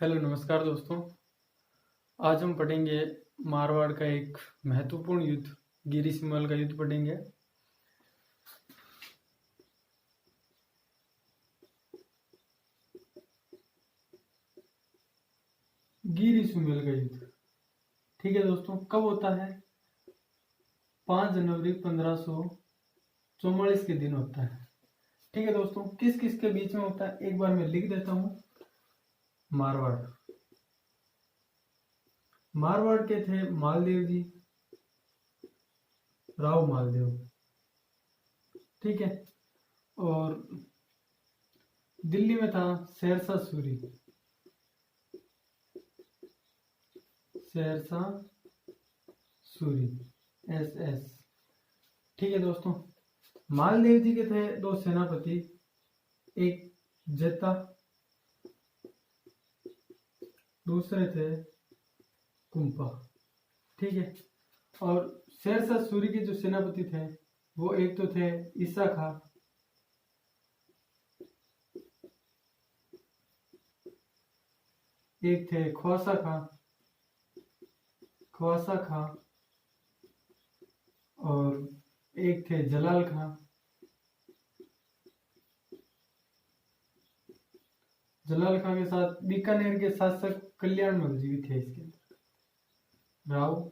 Hello नमस्कार दोस्तों। आज हम पढ़ेंगे मारवाड़ का एक महत्वपूर्ण युद्ध गिरी सिंहल का युद्ध पढ़ेंगे। गिरी सिंहल का युद्ध, ठीक है दोस्तों, कब होता है? 5 जनवरी 1544 के दिन होता है। ठीक है दोस्तों, किस किस के बीच में होता है एक बार मैं लिख देता हूँ। मारवाड़ के थे मालदेव जी, राव मालदेव, ठीक है। और दिल्ली में था शेरशाह सूरी SS, ठीक है दोस्तों। मालदेव जी के थे दो सेनापति, एक जत्ता, दूसरे थे कुंपा, ठीक है। और शेरशाह सूरी के जो सेनापति थे वो एक तो थे ईसा खां, एक थे ख्वासा खां और एक थे जलाल खां। जलाल खां के साथ बीकानेर के शासक कल्याणमल जी भी थे इसके अंदर, राव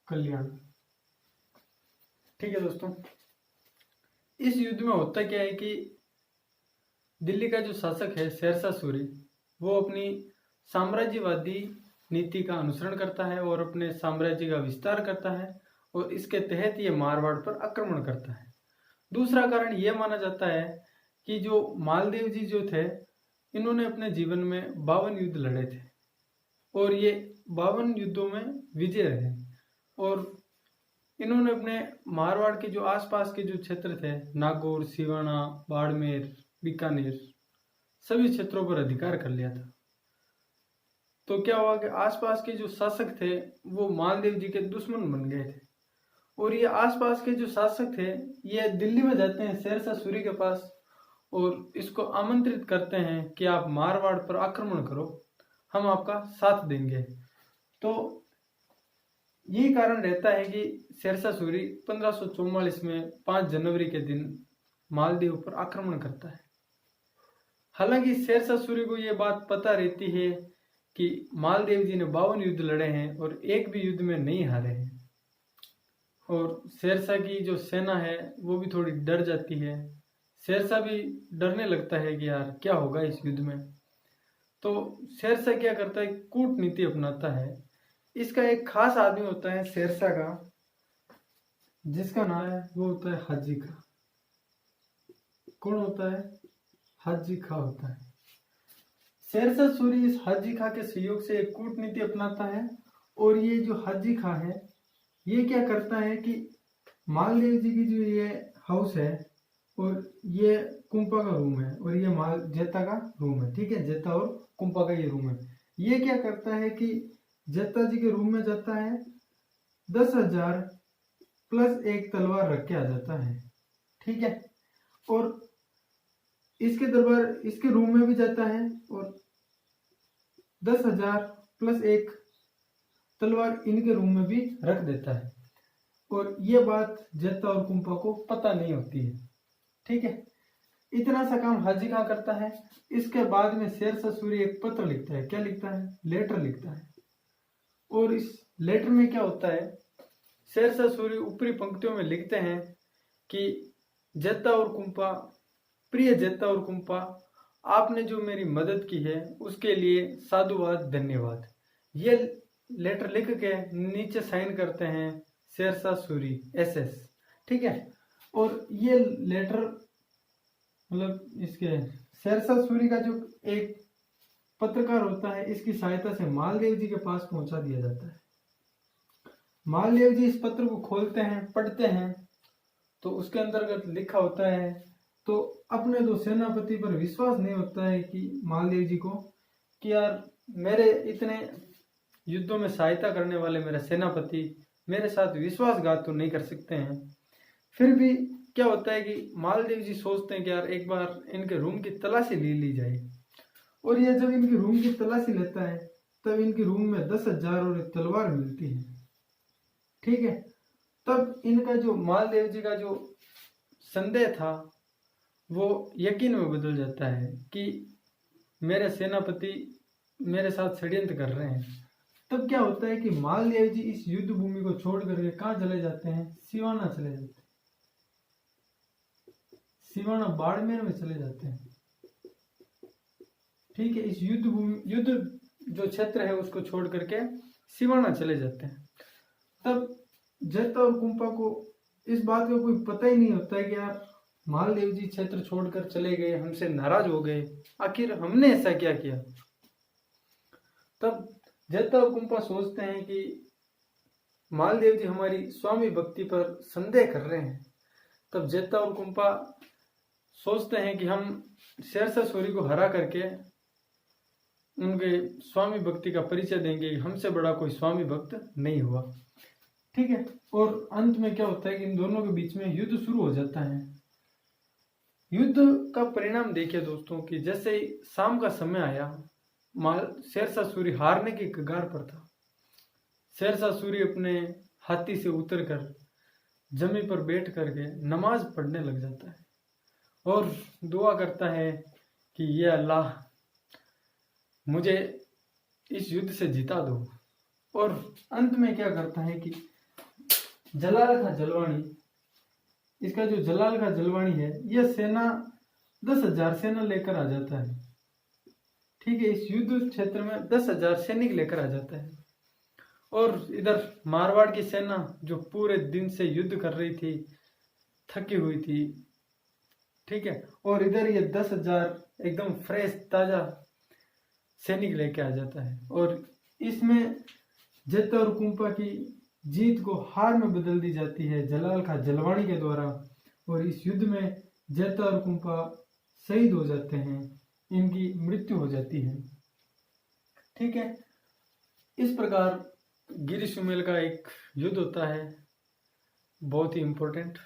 कल्याण, ठीक है दोस्तों। इस युद्ध में होता क्या है कि दिल्ली का जो शासक है शेरशाह सूरी, वो अपनी साम्राज्यवादी नीति का अनुसरण करता है और अपने साम्राज्य का विस्तार करता है और इसके तहत ये मारवाड़ पर आक्रमण करता है। दूसरा कारण यह माना जाता है कि जो मालदेव जी जो थे, इन्होंने अपने जीवन में 52 युद्ध लड़े थे और ये 52 युद्धों में विजय रहे और इन्होंने अपने मारवाड़ के जो आसपास के जो क्षेत्र थे, नागौर, सिवाना, बाड़मेर, बीकानेर, सभी क्षेत्रों पर अधिकार कर लिया था। तो क्या हुआ कि आसपास के जो शासक थे वो मालदेव जी के दुश्मन बन गए थे और ये आसपास के जो शासक थे ये दिल्ली में जाते हैं शेरशाह सूरी के पास और इसको आमंत्रित करते हैं कि आप मारवाड़ पर आक्रमण करो, हम आपका साथ देंगे। तो यही कारण रहता है कि शेरशाह सूरी 1544 में 5 जनवरी के दिन मालदीव पर आक्रमण करता है। हालांकि शेरशाह सूरी को यह बात पता रहती है कि मालदेव जी ने 52 युद्ध लड़े हैं और एक भी युद्ध में नहीं हारे हैं और शेरशाह की जो सेना है वो भी थोड़ी डर जाती है। शेरशाह भी डरने लगता है कि यार क्या होगा इस युद्ध में। तो शेरशाह क्या करता है, कूटनीति अपनाता है। इसका एक खास आदमी होता है शेरशाह का, जिसका नाम है वो होता है हाजी खां। कौन होता है? हाजी खां होता है। शेरशाह सूरी इस हाजी खां के सहयोग से एक कूटनीति अपनाता है और ये जो हाजी खां है ये क्या करता है कि मालदेव जी की जो ये हाउस है और ये कुंपा का रूम है और ये जेता का रूम है, ठीक है। जेता और कुंपा का ये रूम है। ये क्या करता है कि जेता जी के रूम में जाता है, 10,000 प्लस एक तलवार रख के आ जाता है, ठीक है। और इसके दरबार इसके रूम में भी जाता है और 10,000 प्लस एक तलवार इनके रूम में भी रख देता है और ये बात जेता और कुंपा को पता नहीं होती है, ठीक है। इतना सा काम हाजी खां करता है। इसके बाद में शेरशाह सूरी एक पत्र लिखता है। क्या लिखता है? लेटर लिखता है। और इस लेटर में क्या होता है, शेरशाह सूरी ऊपरी पंक्तियों में लिखते हैं कि जेता और कुंपा, प्रिय जेता और कुंपा, आपने जो मेरी मदद की है उसके लिए साधुवाद, धन्यवाद। ये लेटर लिख के नीचे साइन करते हैं शेरशाह सूरी SS, ठीक है। और ये लेटर मतलब इसके शेरशाह सूरी का जो एक पत्रकार होता है, इसकी सहायता से मालदेव जी के पास पहुंचा दिया जाता है। मालदेव जी इस पत्र को खोलते हैं, पढ़ते हैं, तो उसके अंतर्गत लिखा होता है। तो अपने दो सेनापति पर विश्वास नहीं होता है कि मालदेव जी को, कि यार मेरे इतने युद्धों में सहायता करने वाले मेरे सेनापति मेरे साथ विश्वासघात तो नहीं कर सकते हैं। फिर भी क्या होता है कि मालदेव जी सोचते हैं कि यार एक बार इनके रूम की तलाशी ले ली जाए। और ये जब इनके रूम की तलाशी लेता है तब इनके रूम में 10,000 और एक तलवार मिलती है। ठीक है, तब इनका जो मालदेव जी का जो संदेह था वो यकीन में बदल जाता है कि मेरे सेनापति मेरे साथ षड्यंत्र कर रहे हैं। तब क्या होता है कि मालदेव जी इस युद्ध भूमि को छोड़ करके कहाँ चले जाते हैं? सिवाना चले जाते हैं। सिवाना बाड़मेर में चले जाते हैं। ठीक है, इस युद्ध जो क्षेत्र है उसको छोड़ करके सिवाना चले जाते हैं। तब जैता और कुंपा को इस बात का कोई पता ही नहीं होता है कि यार मालदेव जी क्षेत्र छोड़कर चले गए, हमसे नाराज हो गए, आखिर हमने ऐसा क्या किया। तब जैता और कुंपा सोचते हैं कि मालदेव जी हमारी स्वामी भक्ति पर संदेह कर रहे हैं। तब जैता और कुंपा सोचते हैं कि हम शेरशाह सूरी को हरा करके उनके स्वामी भक्ति का परिचय देंगे, हमसे बड़ा कोई स्वामी भक्त नहीं हुआ। ठीक है, और अंत में क्या होता है कि इन दोनों के बीच में युद्ध शुरू हो जाता है। युद्ध का परिणाम देखिए दोस्तों कि जैसे ही शाम का समय आया, शेरशाह सूरी हारने की कगार पर था। शेरशाह सूरी अपने हाथी से उतरकर जमीन पर बैठ करके नमाज पढ़ने लग जाता है और दुआ करता है कि ये अल्लाह मुझे इस युद्ध से जिता दो। और अंत में क्या करता है कि जलाल खां जलवानी, इसका जो जलाल खां जलवानी है, यह सेना 10,000 सेना लेकर आ जाता है। ठीक है, इस युद्ध क्षेत्र में 10,000 सैनिक लेकर आ जाता है। और इधर मारवाड़ की सेना जो पूरे दिन से युद्ध कर रही थी, थकी हुई थी। ठीक है, और इधर ये 10,000 एकदम फ्रेश ताजा सैनिक लेके आ जाता है। और इसमें जैता और कुंपा की जीत को हार में बदल दी जाती है जलाल खां जलवानी के द्वारा। और इस युद्ध में जैता और कुंपा शहीद हो जाते हैं, इनकी मृत्यु हो जाती है। ठीक है, इस प्रकार गिरी सुमेल का एक युद्ध होता है, बहुत ही इंपॉर्टेंट।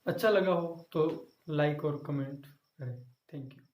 अच्छा लगा हो तो लाइक और कमेंट करें। Thank you.